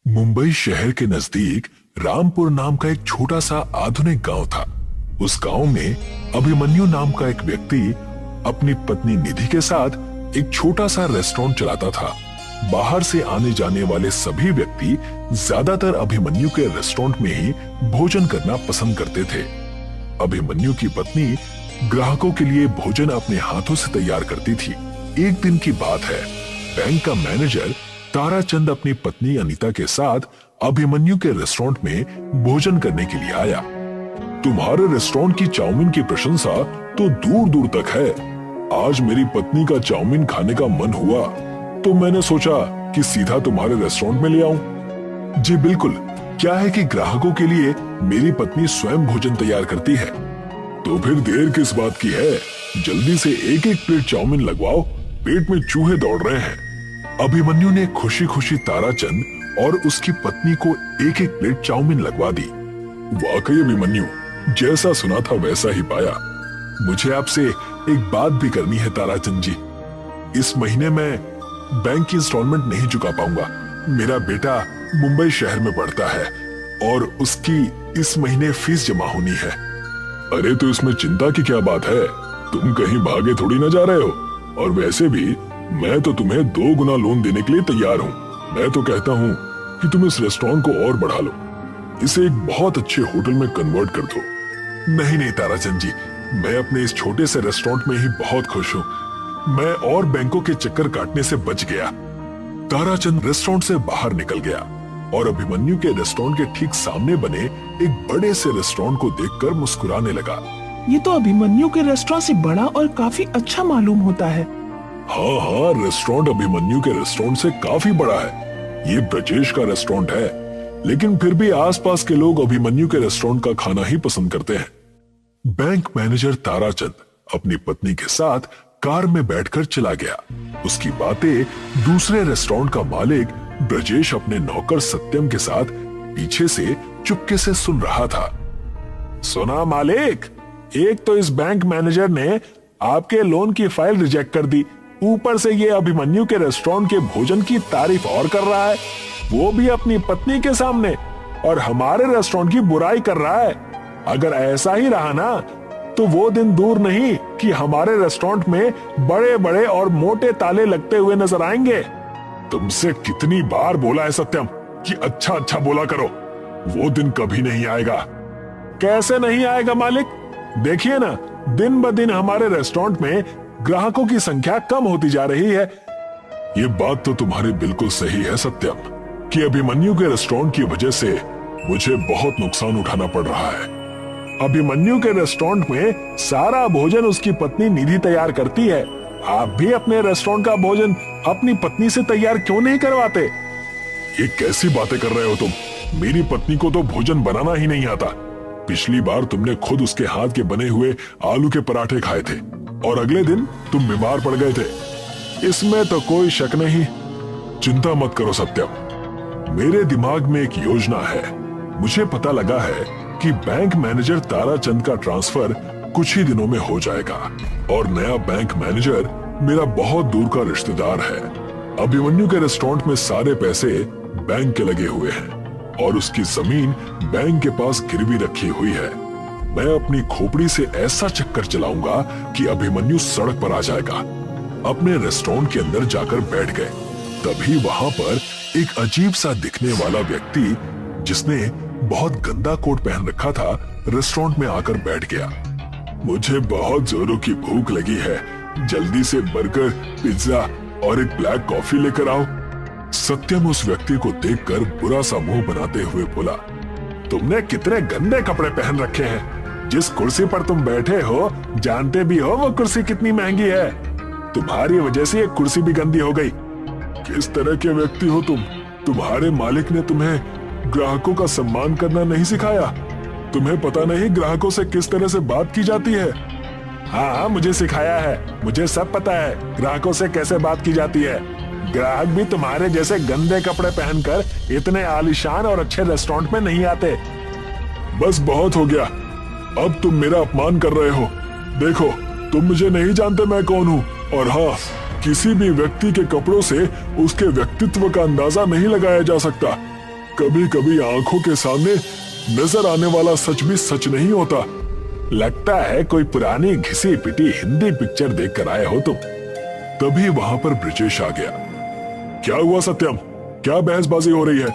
मुंबई शहर के नजदीक रामपुर नाम का एक छोटा सा आधुनिक गांव था। उस गांव में अभिमन्यु नाम का एक व्यक्ति अपनी पत्नी निधि के साथ एक छोटा सा रेस्टोरेंट चलाता था। बाहर से आने जाने वाले सभी व्यक्ति ज्यादातर अभिमन्यु के रेस्टोरेंट में ही भोजन करना पसंद करते थे। अभिमन्यु की पत्नी ग्राहकों के लिए भोजन अपने हाथों से तैयार करती थी। एक दिन की बात है, बैंक का मैनेजर ताराचंद अपनी पत्नी अनीता के साथ अभिमन्यु के रेस्टोरेंट में भोजन करने के लिए आया। तुम्हारे रेस्टोरेंट की चाउमीन की प्रशंसा तो दूर दूर तक है। आज मेरी पत्नी का चाउमीन खाने का मन हुआ तो मैंने सोचा कि सीधा तुम्हारे रेस्टोरेंट में ले आऊं। जी बिल्कुल, क्या है कि ग्राहकों के लिए मेरी पत्नी स्वयं भोजन तैयार करती है। तो फिर देर किस बात की है, जल्दी से एक एक प्लेट चाउमीन लगवाओ, पेट में चूहे दौड़ रहे हैं। अभिमन्यु ने खुशी खुशी ताराचंद और उसकी पत्नी को एक एक प्लेट चाउमीन लगवा दी। वाकई अभिमन्यु, जैसा सुना था वैसा ही पाया। मुझे आपसे एक बात भी करनी है ताराचंद जी। इस महीने मैं बैंक की इंस्टॉलमेंट नहीं चुका पाऊंगा। मेरा बेटा मुंबई शहर में पढ़ता है और उसकी इस महीने फीस जमा होनी है। अरे तो इसमें चिंता की क्या बात है, तुम कहीं भागे थोड़ी ना जा रहे हो। और वैसे भी मैं तो तुम्हें 2 गुना लोन देने के लिए तैयार हूँ। मैं तो कहता हूँ कि तुम इस रेस्टोरेंट को और बढ़ा लो, इसे एक बहुत अच्छे होटल में कन्वर्ट कर दो। नहीं नहीं ताराचंद जी, मैं अपने इस छोटे से रेस्टोरेंट में ही बहुत खुश हूँ। मैं और बैंकों के चक्कर काटने से बच गया। ताराचंद रेस्टोरेंट से बाहर निकल गया और अभिमन्यु के रेस्टोरेंट के ठीक सामने बने एक बड़े से रेस्टोरेंट को देखकर मुस्कुराने लगा। ये तो अभिमन्यु के रेस्टोरेंट से बड़ा और काफी अच्छा मालूम होता है। हाँ हाँ, रेस्टोरेंट अभिमन्यु के रेस्टोरेंट से काफी बड़ा है। ये ब्रजेश का रेस्टोरेंट है, लेकिन फिर भी आसपास के लोग अभिमन्यु के रेस्टोरेंट का खाना ही पसंद करते हैं। बैंक मैनेजर ताराचंद अपनी पत्नी के साथ कार में बैठकर चला गया। उसकी बातें दूसरे रेस्टोरेंट का मालिक ब्रजेश अपने नौकर सत्यम के साथ पीछे से चुपके से सुन रहा था। सुना मालिक, एक तो इस बैंक मैनेजर ने आपके लोन की फाइल रिजेक्ट कर दी, ऊपर से ये अभिमन्यु के रेस्टोरेंट के भोजन की तारीफ और कर रहा है, वो भी अपनी पत्नी के सामने, और हमारे रेस्टोरेंट की बुराई कर रहा है। अगर ऐसा ही रहा ना तो वो दिन दूर नहीं कि हमारे रेस्टोरेंट में बड़े बड़े और मोटे ताले लगते हुए नजर आएंगे। तुमसे कितनी बार बोला है सत्यम कि अच्छा अच्छा बोला करो, वो दिन कभी नहीं आएगा। कैसे नहीं आएगा मालिक? देखिए ना, दिन ब दिन हमारे रेस्टोरेंट में ग्राहकों की संख्या कम होती जा रही है। ये बात तो तुम्हारी बिल्कुल सही है सत्यम, कि अभिमन्यु के रेस्टोरेंट की वजह से मुझे बहुत नुकसान उठाना पड़ रहा है। अभिमन्यु के रेस्टोरेंट में सारा भोजन उसकी पत्नी निधि तैयार करती है। आप भी अपने रेस्टोरेंट का भोजन अपनी पत्नी से तैयार क्यों नहीं करवाते? ये कैसी बातें कर रहे हो तुम? मेरी पत्नी को तो भोजन बनाना ही नहीं आता। पिछली बार तुमने खुद उसके हाथ के बने हुए आलू के पराठे खाए थे और अगले दिन तुम बीमार पड़ गए थे। इसमें तो कोई शक नहीं। चिंता मत करो सत्यम, मेरे दिमाग में एक योजना है। मुझे पता लगा है कि बैंक मैनेजर ताराचंद का ट्रांसफर कुछ ही दिनों में हो जाएगा और नया बैंक मैनेजर मेरा बहुत दूर का रिश्तेदार है। अभिमन्यु के रेस्टोरेंट में सारे पैसे बैंक के लगे हुए हैं और उसकी जमीन बैंक के पास गिरवी रखी हुई है। मैं अपनी खोपड़ी से ऐसा चक्कर चलाऊंगा कि अभिमन्यु सड़क पर आ जाएगा। अपने रेस्टोरेंट के अंदर जाकर बैठ गए, तभी वहां पर एक अजीब सा दिखने वाला व्यक्ति जिसने बहुत गंदा कोट पहन रखा था रेस्टोरेंट में आकर बैठ गया। मुझे बहुत जोरों की भूख लगी है, जल्दी से बर्गर, पिज्जा और एक ब्लैक कॉफी लेकर आओ। सत्यम उस व्यक्ति को देखकर बुरा सा मुंह बनाते हुए बोला, तुमने कितने गंदे कपड़े पहन रखे हैं। जिस कुर्सी पर तुम बैठे हो जानते भी हो वो कुर्सी कितनी महंगी है। तुम्हारी वजह से ये कुर्सी भी गंदी हो गई। किस तरह के व्यक्ति हो तुम? तुम्हारे मालिक ने तुम्हें ग्राहकों का सम्मान करना नहीं सिखाया? तुम्हें पता नहीं ग्राहकों से किस तरह से बात की जाती है? हाँ, मुझे सिखाया है, मुझे सब पता है ग्राहकों से कैसे बात की जाती है। ग्राहक भी तुम्हारे जैसे गंदे कपड़े पहनकर इतने आलीशान और अच्छे रेस्टोरेंट में नहीं आते। बस बहुत हो गया, अब तुम मेरा अपमान कर रहे हो। देखो, तुम मुझे नहीं जानते मैं कौन हूँ, और हाँ, किसी भी व्यक्ति के कपड़ों से उसके व्यक्तित्व का अंदाजा नहीं लगाया जा सकता। कभी कभी आंखों के सामने नजर आने वाला सच भी सच नहीं होता। लगता है कोई पुरानी घिसी पिटी हिंदी पिक्चर देखकर आए हो तुम। तभी वहां पर ब्रिजेश आ गया। क्या हुआ सत्यम, क्या बहसबाजी हो रही है?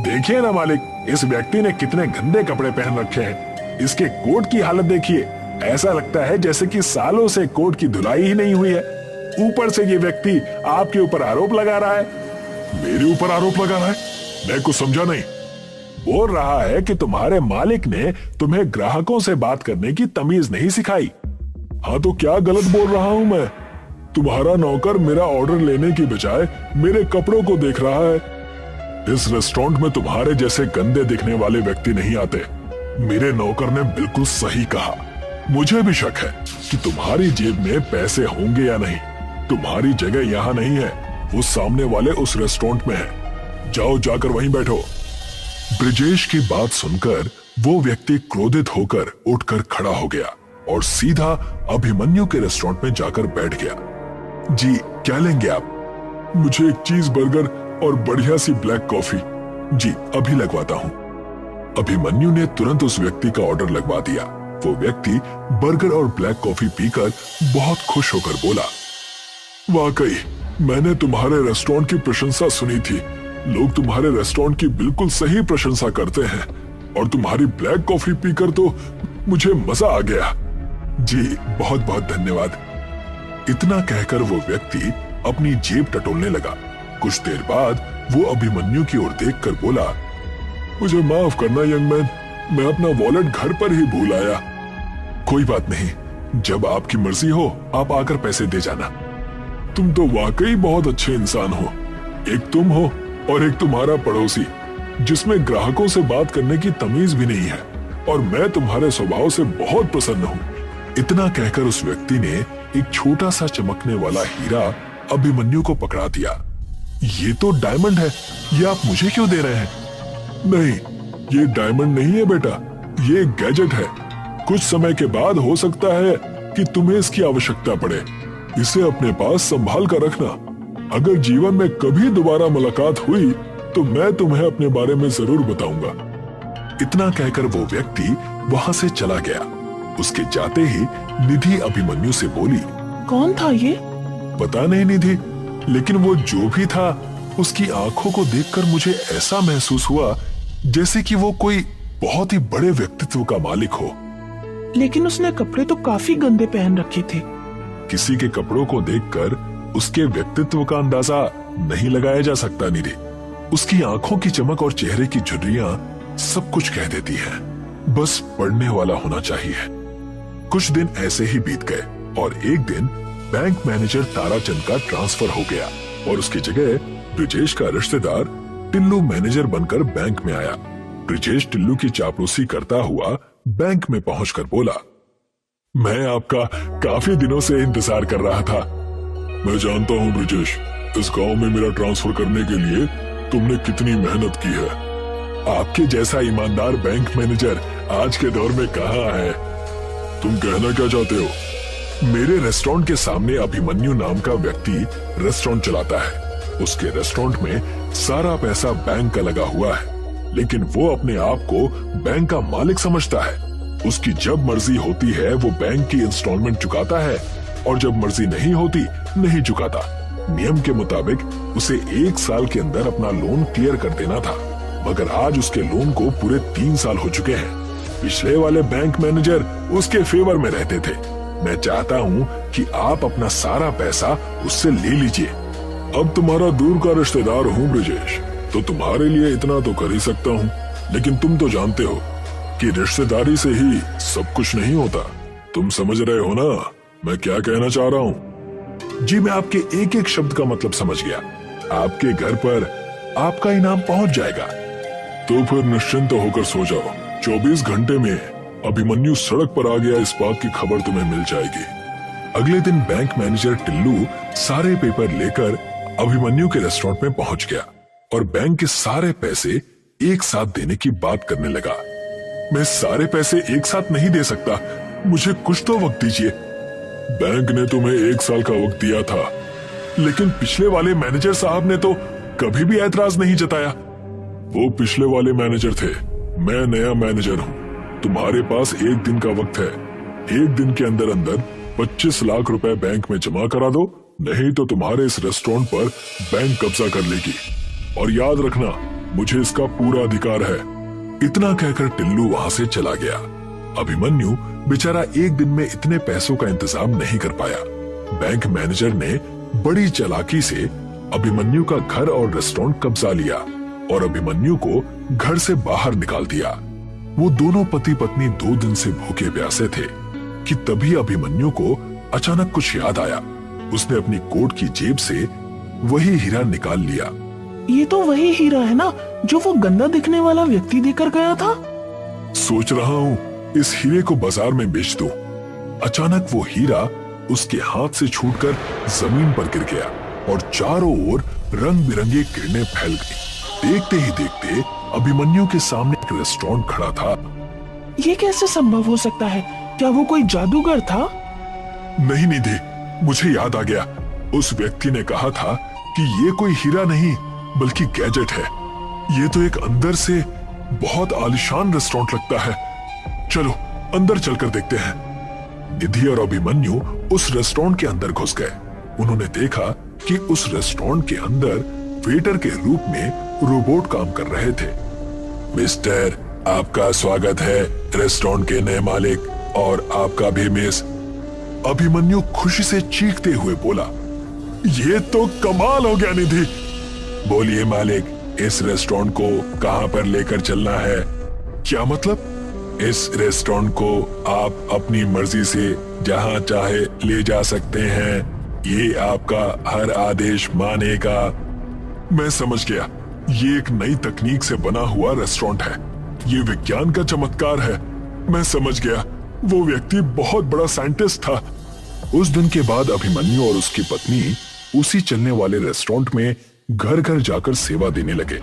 देखिए ना मालिक, इस व्यक्ति ने कितने गंदे कपड़े पहन रखे हैं। इसके कोट की हालत देखिए, ऐसा लगता है जैसे कि सालों से कोट की धुलाई ही नहीं हुई है। ऊपर से ये व्यक्ति आपके ऊपर आरोप लगा रहा है। मेरे ऊपर आरोप लगा रहा है? मैं कुछ समझा नहीं। बोल रहा है कि तुम्हारे मालिक ने तुम्हें ग्राहकों से बात करने की तमीज नहीं सिखाई। हाँ तो क्या गलत बोल रहा हूं मैं? तुम्हारा नौकर मेरा ऑर्डर लेने की बजाय मेरे कपड़ों को देख रहा है। इस रेस्टोरेंट में तुम्हारे जैसे गंदे दिखने वाले व्यक्ति नहीं आते। मेरे नौकर ने बिल्कुल सही कहा। मुझे भी शक है कि तुम्हारी जेब में पैसे होंगे या नहीं। तुम्हारी जगह यहाँ नहीं है, वो सामने वाले उस रेस्टोरेंट में है। जाओ, जाकर वहीं बैठो। ब्रिजेश की बात सुनकर वो व्यक्ति क्रोधित होकर उठकर खड़ा हो गया और सीधा अभिमन्यु के रेस्टोरेंट में जाकर बैठ गया। जी, क्या लेंगे आप? मुझे एक चीज बर्गर और बढ़िया सी ब्लैक कॉफी। जी, अभी लगवाता हूं। अभिमन्यु ने तुरंत उस व्यक्ति का ऑर्डर लगवा दिया। वो व्यक्ति बर्गर और ब्लैक कॉफी पीकर बहुत खुश होकर बोला, वाकई मैंने तुम्हारे रेस्टोरेंट की प्रशंसा सुनी थी। लोग तुम्हारे रेस्टोरेंट की बिल्कुल सही प्रशंसा करते हैं और तुम्हारी ब्लैक कॉफी पीकर तो मुझे मजा आ गया। जी, बहुत बहुत धन्यवाद। इतना कहकर वो व्यक्ति अपनी जेब टटोलने लगा। कुछ देर बाद वो अभिमन्यु की ओर देखकर बोला, मुझे माफ करना यंग मैन, मैं अपना वॉलेट घर पर ही भूल आया। कोई बात नहीं, जब आपकी मर्जी हो आप आकर पैसे दे जाना। तुम तो वाकई बहुत अच्छे इंसान हो। एक तुम हो और एक तुम्हारा पड़ोसी, जिसमें ग्राहकों से बात करने की तमीज भी नहीं है, और मैं तुम्हारे स्वभाव से बहुत प्रसन्न हूँ। इतना कहकर उस व्यक्ति ने एक छोटा सा चमकने वाला हीरा अभिमन्यु को पकड़ा दिया। ये तो डायमंड है, ये आप मुझे क्यों दे रहे हैं? नहीं, ये डायमंड नहीं है बेटा, ये एक गैजेट है। कुछ समय के बाद हो सकता है कि तुम्हें इसकी आवश्यकता पड़े। इसे अपने पास संभाल कर रखना। अगर जीवन में कभी दोबारा मुलाकात हुई तो मैं तुम्हें अपने बारे में जरूर बताऊंगा। इतना कहकर वो व्यक्ति वहां से चला गया। उसके जाते ही निधि अभिमन्यु से बोली, कौन था ये? पता नहीं निधि, लेकिन वो जो भी था उसकी आंखों को देखकर मुझे ऐसा महसूस हुआ जैसे कि वो कोई बहुत ही बड़े व्यक्तित्व का मालिक हो। लेकिन उसने कपड़े तो काफी गंदे पहन रखे थे। किसी के कपड़ों को देखकर उसके व्यक्तित्व का अंदाजा नहीं लगाया जा सकता निधि। उसकी आंखों की चमक और चेहरे की झुर्रियां सब कुछ कह देती हैं। बस पढ़ने वाला होना चाहिए। कुछ दिन ऐसे ही बीत गए और एक दिन बैंक मैनेजर ताराचंद का ट्रांसफर हो गया और उसकी जगह ब्रिजेश का रिश्तेदार टिल्लू मैनेजर बनकर बैंक में आया। ब्रिजेश टिल्लू की चापलूसी करता हुआ बैंक में पहुंचकर बोला, मैं आपका काफी दिनों से इंतजार कर रहा था। मैं जानता हूं ब्रिजेश, इस गांव में मेरा ट्रांसफर करने के लिए तुमने कितनी मेहनत की है। आपके जैसा ईमानदार बैंक मैनेजर आज के दौर में कहां है। तुम कहना क्या चाहते हो? मेरे रेस्टोरेंट के सामने अभिमन्यु नाम का व्यक्ति रेस्टोरेंट चलाता है। उसके रेस्टोरेंट में सारा पैसा बैंक का लगा हुआ है, लेकिन वो अपने आप को बैंक का मालिक समझता है। उसकी जब मर्जी होती है वो बैंक की इंस्टॉलमेंट चुकाता है और जब मर्जी नहीं होती नहीं चुकाता। नियम के मुताबिक उसे 1 साल के अंदर अपना लोन क्लियर कर देना था, मगर आज उसके लोन को पूरे 3 साल हो चुके हैं। पिछले वाले बैंक मैनेजर उसके फेवर में रहते थे। मैं चाहता हूँ कि आप अपना सारा पैसा उससे ले लीजिए। अब तुम्हारा दूर का रिश्तेदार हूँ ब्रिजेश, तो तुम्हारे लिए इतना तो कर ही सकता हूँ, लेकिन तुम तो जानते हो कि रिश्तेदारी से ही सब कुछ नहीं होता। तुम समझ रहे हो ना मैं क्या कहना चाह रहा हूँ? जी, मैं आपके एक एक शब्द का मतलब समझ गया। आपके घर पर आपका इनाम पहुंच जाएगा। तो फिर निश्चिंत होकर सो जाओ। 24 घंटे में अभिमन्यु सड़क पर आ गया, इस बात की खबर तुम्हें मिल जाएगी। अगले दिन बैंक मैनेजर टिल्लू सारे पेपर लेकर अभिमन्यु के रेस्टोरेंट में पहुंच गया और बैंक के सारे पैसे एक साथ देने की बात करने लगा। मैं सारे पैसे एक साथ नहीं दे सकता, मुझे कुछ तो वक्त दीजिए। बैंक ने तुम्हें 1 साल का वक्त दिया था, लेकिन पिछले वाले मैनेजर साहब ने तो कभी भी ऐतराज नहीं जताया। वो पिछले वाले मैनेजर थे, मैं नया मैनेजर हूँ। तुम्हारे पास एक दिन का वक्त है। एक दिन के अंदर अंदर 25 लाख रुपए बैंक में जमा करा दो, नहीं तो तुम्हारे इस रेस्टोरेंट पर बैंक कब्जा कर लेगी। और याद रखना, मुझे इसका पूरा अधिकार है। इतना कहकर टिल्लू वहां से चला गया। अभिमन्यु बेचारा एक दिन में इतने पैसों का इंतजाम नहीं कर पाया। बैंक मैनेजर ने बड़ी चालाकी से अभिमन्यु का घर और रेस्टोरेंट कब्जा लिया और अभिमन्यु को घर से बाहर निकाल दिया। वो दोनों पति पत्नी 2 दिन से भूखे प्यासे थे कि तभी अभिमन्यु को अचानक कुछ याद आया। उसने अपनी कोट की जेब से वही हीरा निकाल लिया। ये तो वही हीरा है ना जो वो गंदा दिखने वाला व्यक्ति देकर गया था। सोच रहा हूँ इस हीरे को बाजार में बेच दूं। अचानक वो हीरा उसके हाथ से छूटकर जमीन पर गिर गया और चारों ओर रंग बिरंगी किरणें फैल गई। देखते ही देखते अभिमन्यु के सामने एक रेस्टोरेंट खड़ा था। ये कैसे संभव हो सकता है? क्या वो कोई जादूगर था? नहीं निधि, मुझे याद आ गया। उस व्यक्ति ने कहा था कि ये कोई हीरा नहीं बल्कि गैजेट है। ये तो एक अंदर से बहुत आलीशान रेस्टोरेंट लगता है। चलो अंदर चलकर देखते हैं। निधि और अभिमन्यु उस रेस्टोरेंट के अंदर घुस गए। उन्होंने देखा कि उस रेस्टोरेंट के अंदर वेटर के रूप में रोबोट काम कर रहे थे। मिस्टर, आपका स्वागत है रेस्टोरेंट के नए मालिक और आपका भी मिस। अभिमन्यु खुशी से चीखते हुए बोला, ये तो कमाल हो गया निधि। बोलिए मालिक, इस रेस्टोरेंट को कहां पर लेकर चलना है? क्या मतलब? इस रेस्टोरेंट को आप अपनी मर्जी से जहां चाहे ले जा सकते हैं। ये आपका हर आदेश मानेगा। मैं समझ गया, ये एक नई तकनीक से बना हुआ रेस्टोरेंट है। ये विज्ञान का चमत्कार है। मैं समझ गया, वो व्यक्ति बहुत बड़ा साइंटिस्ट था। उस दिन के बाद अभिमन्यु और उसकी पत्नी उसी चलने वाले रेस्टोरेंट में घर घर जाकर सेवा देने लगे।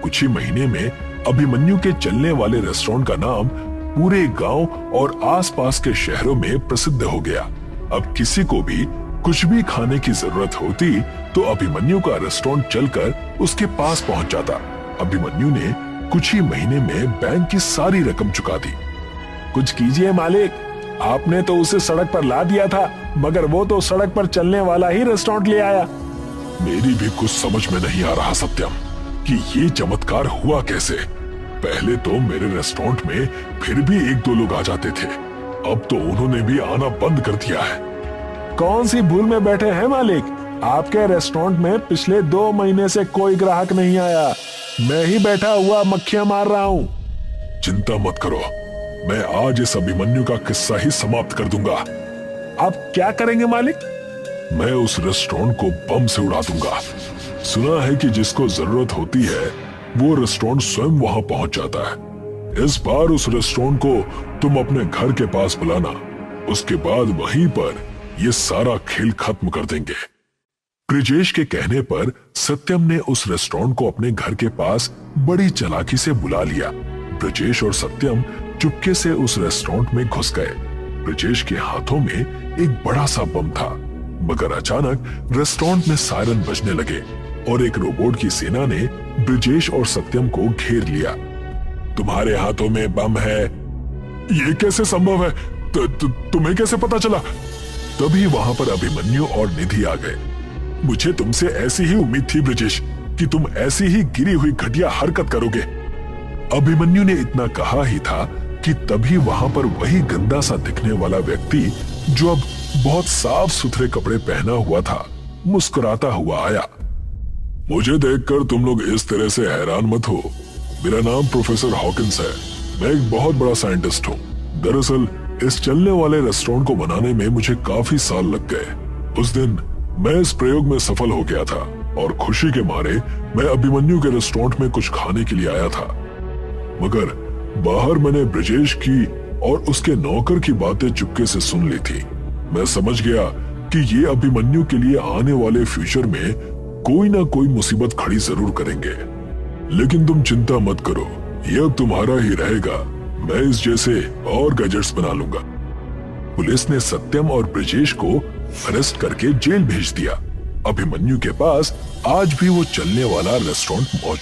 कुछ ही महीने में अभिमन्यु के चलने वाले रेस्टोरेंट का नाम पूरे गांव और आसपास के शहरों में प्रसिद्ध हो गया। अब किसी को भी कुछ भी खाने की जरूरत होती तो अभिमन्यु का रेस्टोरेंट चलकर उसके पास पहुंच जाता। अभिमन्यु ने कुछ ही महीने में बैंक की सारी रकम चुका दी। कुछ कीजिए मालिक, आपने तो उसे सड़क पर ला दिया था, मगर वो तो सड़क पर चलने वाला ही रेस्टोरेंट ले आया। मेरी भी कुछ समझ में नहीं आ रहा सत्यम कि ये चमत्कार हुआ कैसे। पहले तो मेरे रेस्टोरेंट में फिर भी 1-2 लोग आ जाते थे, अब तो उन्होंने भी आना बंद कर दिया है। कौन सी भूल में बैठे हैं मालिक? आपके रेस्टोरेंट में पिछले 2 महीने से कोई ग्राहक नहीं आया। मैं ही बैठा हुआ मक्खियां मार रहा हूँ। चिंता मत करो, मैं आज इस अभिमन्यु का किस्सा ही समाप्त कर दूंगा। आप क्या करेंगे मालिक? मैं उस रेस्टोरेंट को बम से उड़ा दूंगा। सुना है कि जिसको जरूरत होती है वो रेस्टोरेंट स्वयं वहां पहुंच जाता है। इस बार उस रेस्टोरेंट को तुम अपने घर के पास बुलाना, उसके बाद वहीं पर ये सारा खेल खत्म कर देंगे। ब्रिजेश के कहने पर सत्यम ने उस रेस्टोरेंट को अपने घर के पास बड़ी चालाकी से बुला लिया। ब्रिजेश और सत्यम चुपके से उस रेस्टोरेंट में घुस गए। ब्रिजेश के हाथों में एक बड़ा सा बम था, मगर अचानक रेस्टोरेंट में सायरन बजने लगे और एक रोबोट की सेना ने ब्रिजेश और सत्यम को घेर लिया। तुम्हारे हाथों में बम है, ये कैसे संभव है? तुम्हें कैसे पता चला? तभी वहां पर अभिमन्यु और निधि आ गए। मुझे तुमसे ऐसी ही उम्मीद थी ब्रिजेश कि तुम ऐसी ही गिरी हुई घटिया हरकत करोगे। अभिमन्यु ने इतना कहा ही था कि तभी वहां पर वही गंदा सा दिखने वाला व्यक्ति जो अब बहुत साफ सुथरे कपड़े पहना हुआ था, मुस्कुराता हुआ आया। मुझे देखकर तुम लोग इस तरह से हैरान मत हो। मेरा नाम प्रोफेसर हॉकिंस है। मैं एक बहुत बड़ा साइंटिस्ट हूँ। दरअसल इस चलने वाले रेस्टोरेंट को बनाने में मुझे काफी साल लग गए। उस दिन मैं इस प्रयोग में सफल हो गया था और खुशी के मारे मैं अभिमन्यु के रेस्टोरेंट में कुछ खाने के लिए आया था, मगर बाहर मैंने ब्रिजेश की और उसके नौकर की बातें चुपके से सुन ली थी। मैं समझ गया कि ये अभिमन्यु के लिए आने वाले फ्यूचर में कोई ना कोई मुसीबत खड़ी जरूर करेंगे। लेकिन तुम चिंता मत करो, ये अब तुम्हारा ही रहेगा। मैं इस जैसे और गैजेट्स बना लूंगा। पुलिस ने सत्यम और ब्रिजेश को अरेस्ट करके जेल भेज दिया। अभिमन्यु के पास आज भी वो चलने वाला रेस्टोरेंट मौजूद